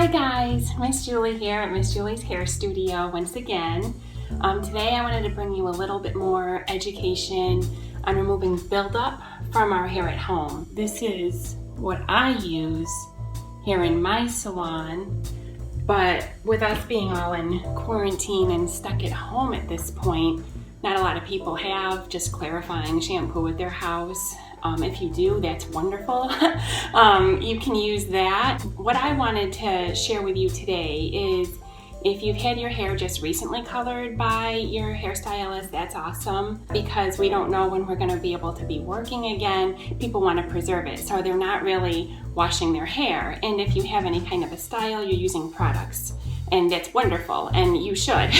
Hi guys, Miss Julie here at Miss Julie's Hair Studio once again. Today I wanted to bring you a little bit more education on removing buildup from our hair at home. This is what I use here in my salon, but with us being all in quarantine and stuck at home at this point, not a lot of people have just clarifying shampoo at their house. If you do, that's wonderful. You can use that. What I wanted to share with you today is if you've had your hair just recently colored by your hairstylist, that's awesome, because we don't know when we're going to be able to be working again. People want to preserve it, so they're not really washing their hair. And if you have any kind of a style, you're using products. And that's wonderful, and you should.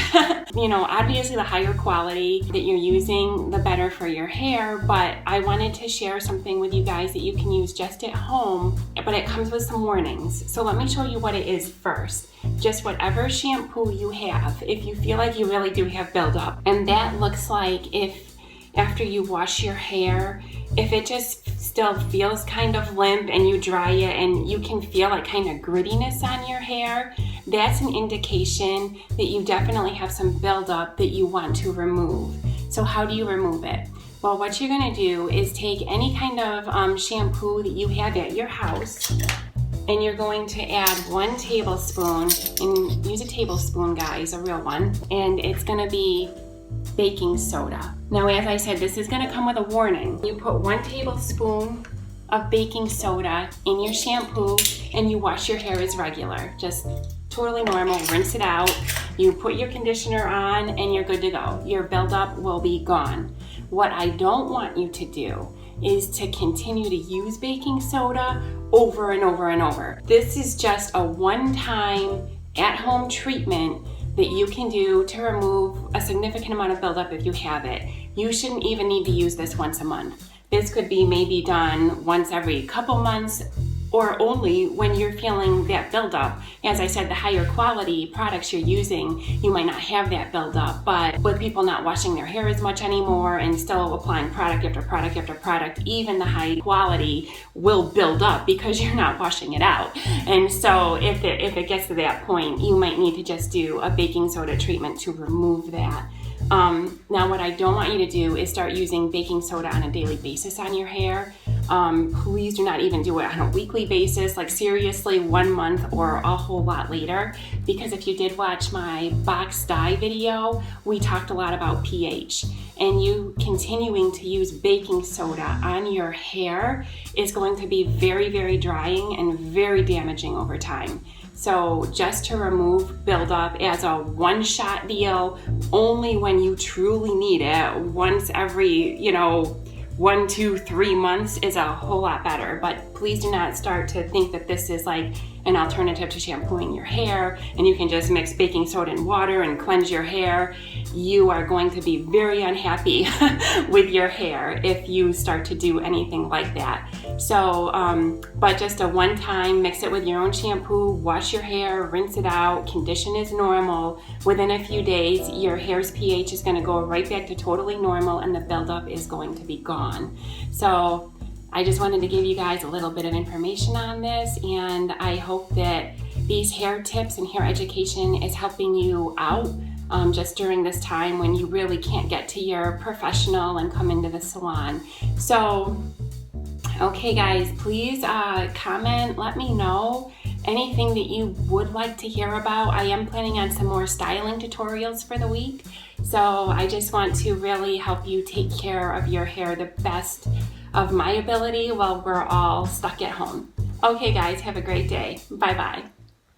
You know, obviously the higher quality that you're using, the better for your hair, but I wanted to share something with you guys that you can use just at home, but it comes with some warnings. So let me show you what it is first. Just whatever shampoo you have, if you feel like you really do have buildup, and that looks like if after you wash your hair, if it just still feels kind of limp and you dry it and you can feel like kind of grittiness on your hair, that's an indication that you definitely have some buildup that you want to remove. So how do you remove it? Well, what you're going to do is take any kind of shampoo that you have at your house, and you're going to add 1 tablespoon, and use a tablespoon, guys, a real one, and it's going to be baking soda. Now, as I said, this is going to come with a warning. You put 1 tablespoon of baking soda in your shampoo and you wash your hair as regular, just totally normal. Rinse it out, you put your conditioner on, and you're good to go. Your buildup will be gone. What I don't want you to do is to continue to use baking soda over and over and over. This is just a one-time at-home treatment that you can do to remove a significant amount of buildup if you have it. You shouldn't even need to use this once a month. This could be maybe done once every couple months, or only when you're feeling that buildup. As I said, the higher quality products you're using, you might not have that buildup, but with people not washing their hair as much anymore and still applying product after product after product, even the high quality will build up because you're not washing it out. And so if it gets to that point, you might need to just do a baking soda treatment to remove that. Now, what I don't want you to do is start using baking soda on a daily basis on your hair. Please do not even do it on a weekly basis, like seriously 1 month or a whole lot later, because if you did watch my box dye video, we talked a lot about pH, and you continuing to use baking soda on your hair is going to be very, very drying and very damaging over time. So just to remove buildup as a one-shot deal, only when you truly need it, once every, 1, 2, 3 months is a whole lot better. But please do not start to think that this is like an alternative to shampooing your hair and you can just mix baking soda and water and cleanse your hair. You are going to be very unhappy with your hair if you start to do anything like that. So, but just a one-time, mix it with your own shampoo, wash your hair, rinse it out, condition as normal. Within a few days, your hair's pH is going to go right back to totally normal and the buildup is going to be gone. So I just wanted to give you guys a little bit of information on this, and I hope that these hair tips and hair education is helping you out just during this time when you really can't get to your professional and come into the salon. So, okay guys, please comment, let me know anything that you would like to hear about. I am planning on some more styling tutorials for the week, so I just want to really help you take care of your hair the best of my ability while we're all stuck at home. Okay guys, have a great day. Bye-bye.